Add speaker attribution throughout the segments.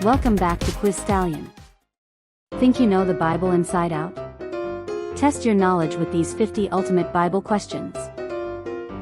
Speaker 1: Welcome back to Quiz Stallion. Think you know the Bible inside out? Test your knowledge with these 50 ultimate Bible questions.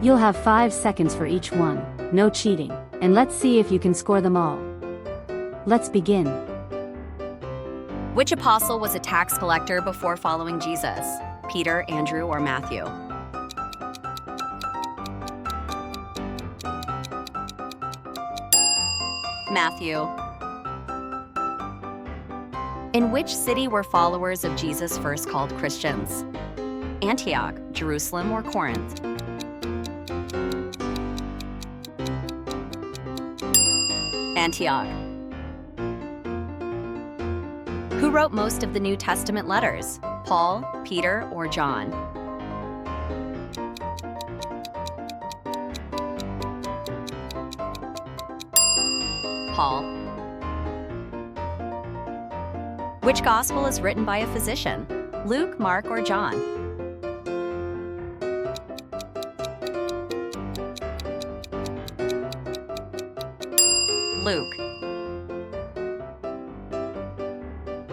Speaker 1: You'll have 5 seconds for each one, no cheating, and let's see if you can score them all. Let's begin.
Speaker 2: Which apostle was a tax collector before following Jesus? Peter, Andrew, or Matthew? Matthew. In which city were followers of Jesus first called Christians? Antioch, Jerusalem, or Corinth? Antioch. Who wrote most of the New Testament letters? Paul, Peter, or John? Paul. Which gospel is written by a physician? Luke, Mark, or John? Luke.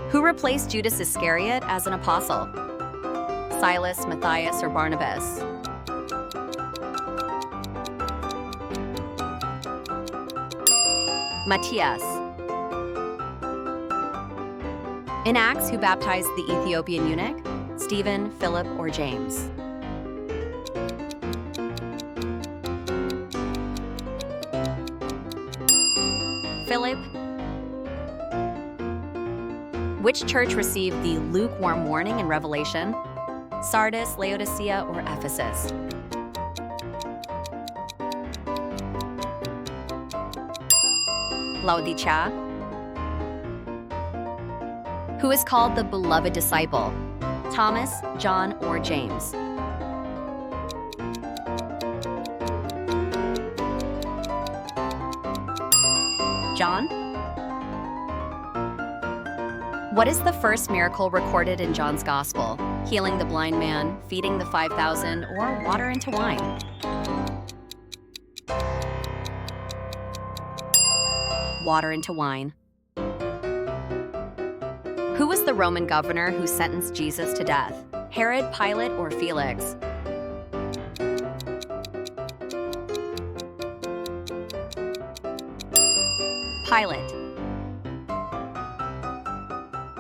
Speaker 2: Who replaced Judas Iscariot as an apostle? Silas, Matthias, or Barnabas? Matthias. In Acts, who baptized the Ethiopian eunuch? Stephen, Philip, or James? Philip. Which church received the lukewarm warning in Revelation? Sardis, Laodicea, or Ephesus? Laodicea. Who is called the beloved disciple? Thomas, John, or James? John? What is the first miracle recorded in John's Gospel? Healing the blind man, feeding the 5,000, or water into wine? Water into wine. Who was the Roman governor who sentenced Jesus to death? Herod, Pilate, or Felix? Pilate.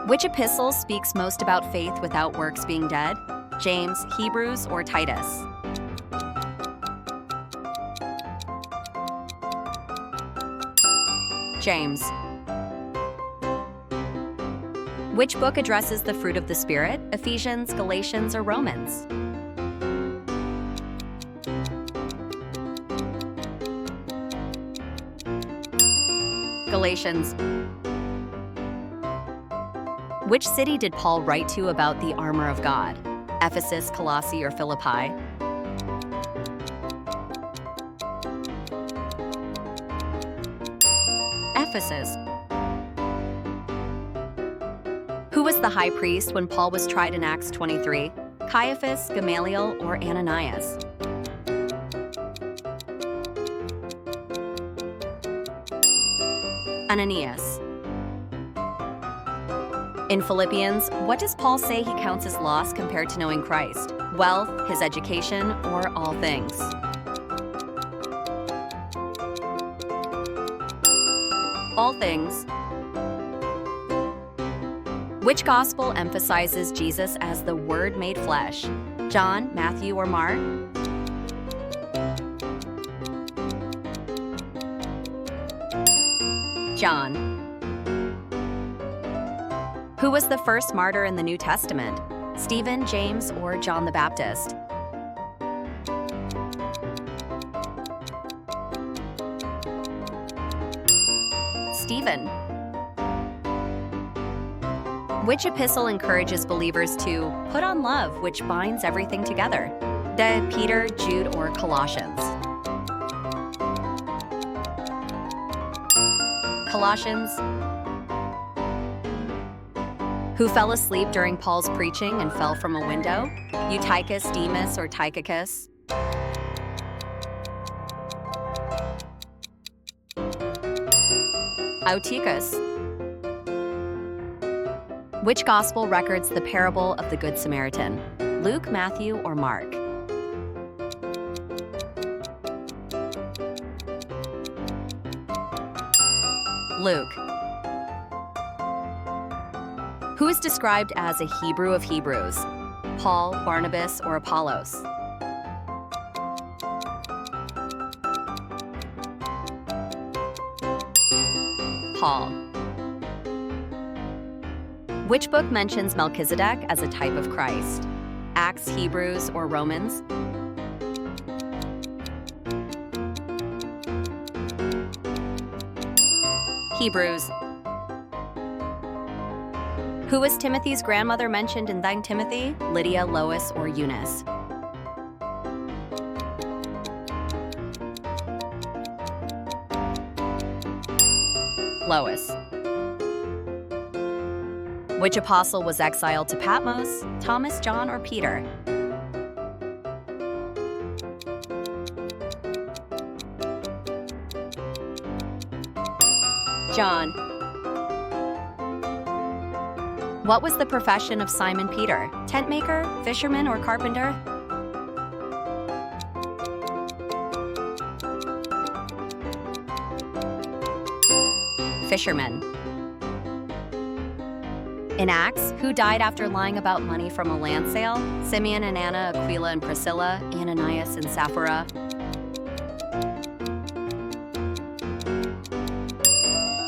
Speaker 2: Which epistle speaks most about faith without works being dead? James, Hebrews, or Titus? James. Which book addresses the fruit of the Spirit? Ephesians, Galatians, or Romans? Galatians. Which city did Paul write to about the armor of God? Ephesus, Colossae, or Philippi? Ephesus. Who was the high priest when Paul was tried in Acts 23? Caiaphas, Gamaliel, or Ananias? Ananias. In Philippians, what does Paul say he counts as loss compared to knowing Christ? Wealth, his education, or all things? All things. Which gospel emphasizes Jesus as the Word made flesh? John, Matthew, or Mark? John. Who was the first martyr in the New Testament? Stephen, James, or John the Baptist? Stephen. Which epistle encourages believers to put on love, which binds everything together? The Peter, Jude, or Colossians? Colossians. Who fell asleep during Paul's preaching and fell from a window? Eutychus, Demas, or Tychicus? Eutychus. Which gospel records the parable of the Good Samaritan? Luke, Matthew, or Mark? Luke. Who is described as a Hebrew of Hebrews? Paul, Barnabas, or Apollos? Paul. Which book mentions Melchizedek as a type of Christ? Acts, Hebrews, or Romans? Hebrews. Who was Timothy's grandmother mentioned in 2 Timothy? Lydia, Lois, or Eunice? Lois. Which apostle was exiled to Patmos? Thomas, John, or Peter? John. What was the profession of Simon Peter? Tent maker, fisherman, or carpenter? Fisherman. In Acts, who died after lying about money from a land sale? Simeon and Anna, Aquila and Priscilla, Ananias and Sapphira.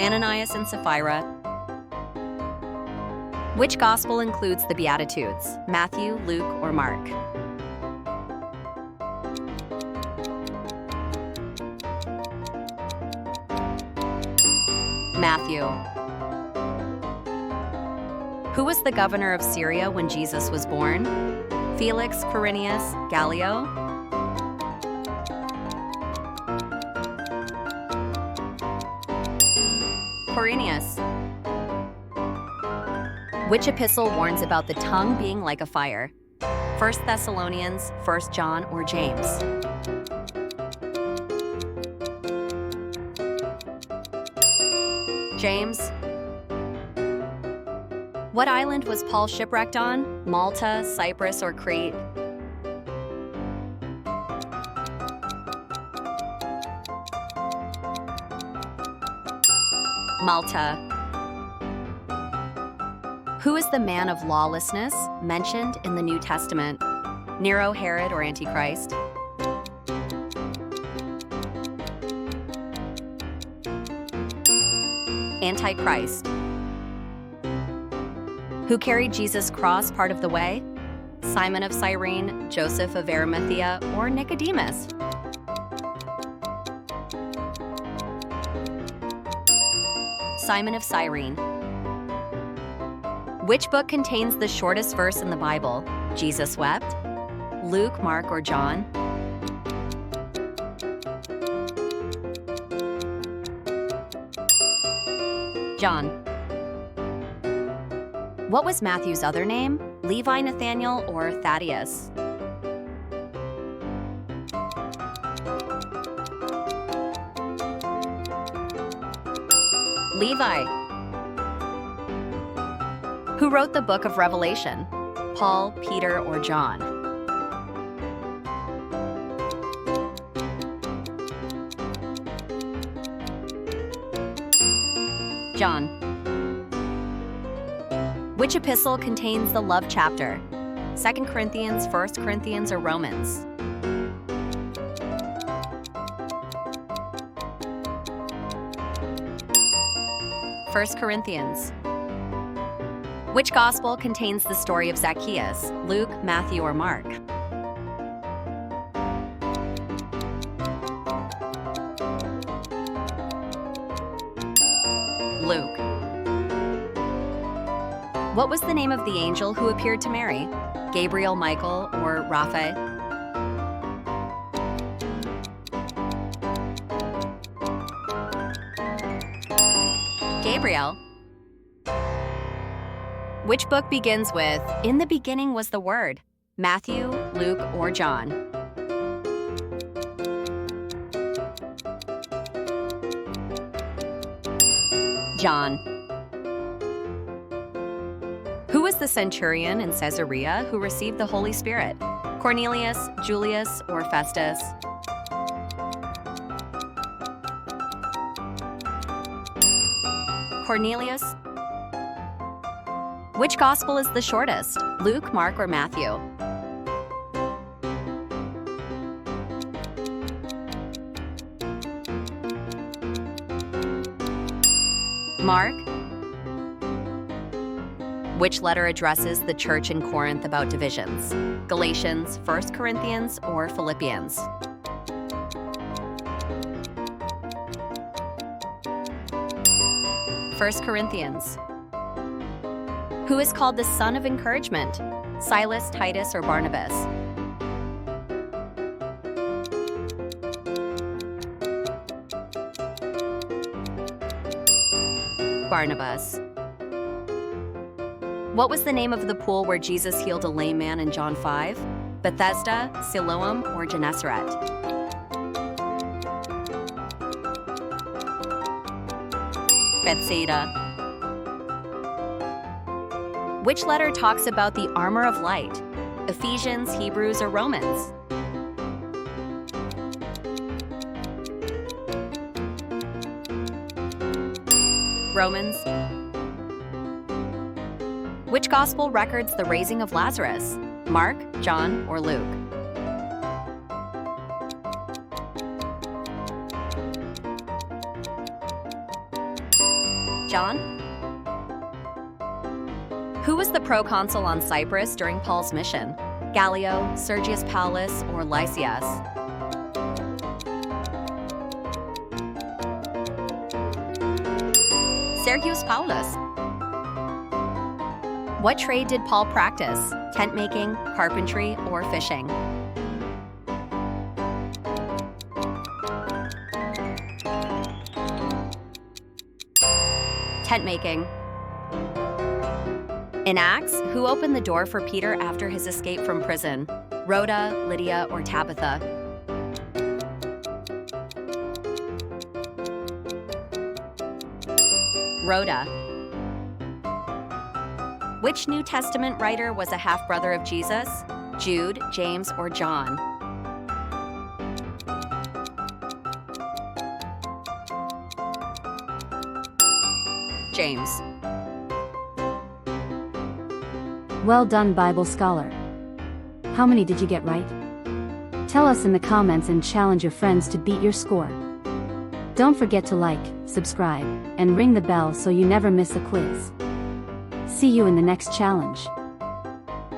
Speaker 2: Ananias and Sapphira. Which gospel includes the Beatitudes? Matthew, Luke, or Mark? Matthew. Who was the governor of Syria when Jesus was born? Felix, Quirinius, Gallio? Quirinius. Which epistle warns about the tongue being like a fire? 1 Thessalonians, 1 John, or James? James. What island was Paul shipwrecked on? Malta, Cyprus, or Crete? Malta. Who is the man of lawlessness mentioned in the New Testament? Nero, Herod, or Antichrist? Antichrist. Who carried Jesus' cross part of the way? Simon of Cyrene, Joseph of Arimathea, or Nicodemus? Simon of Cyrene. Which book contains the shortest verse in the Bible? Jesus wept? Luke, Mark, or John? John. What was Matthew's other name? Levi, Nathaniel, or Thaddeus? Levi. Who wrote the book of Revelation? Paul, Peter, or John? John. Which epistle contains the love chapter? 2 Corinthians, 1 Corinthians, or Romans? First Corinthians. Which gospel contains the story of Zacchaeus? Luke, Matthew, or Mark? Luke. What was the name of the angel who appeared to Mary? Gabriel, Michael, or Raphael? Gabriel. Which book begins with, "In the beginning was the Word"? Matthew, Luke, or John? John. was the centurion in Caesarea who received the Holy Spirit? Cornelius, Julius, or Festus? Cornelius. Which gospel is the shortest? Luke, Mark, or Matthew? Mark. Which letter addresses the church in Corinth about divisions? Galatians, 1 Corinthians, or Philippians? First Corinthians. Who is called the son of encouragement? Silas, Titus, or Barnabas? Barnabas. What was the name of the pool where Jesus healed a lame man in John 5? Bethesda, Siloam, or Gennesaret? Bethsaida. Which letter talks about the armor of light? Ephesians, Hebrews, or Romans? Romans. Which gospel records the raising of Lazarus? Mark, John, or Luke? John? Who was the proconsul on Cyprus during Paul's mission? Gallio, Sergius Paulus, or Lysias? Sergius Paulus. What trade did Paul practice? Tent making, carpentry, or fishing? Tent making. In Acts, who opened the door for Peter after his escape from prison? Rhoda, Lydia, or Tabitha? Rhoda. Which New Testament writer was a half-brother of Jesus? Jude, James, or John? James.
Speaker 1: Well done, Bible scholar. How many did you get right? Tell us in the comments and challenge your friends to beat your score. Don't forget to like, subscribe, and ring the bell so you never miss a quiz. See you in the next challenge.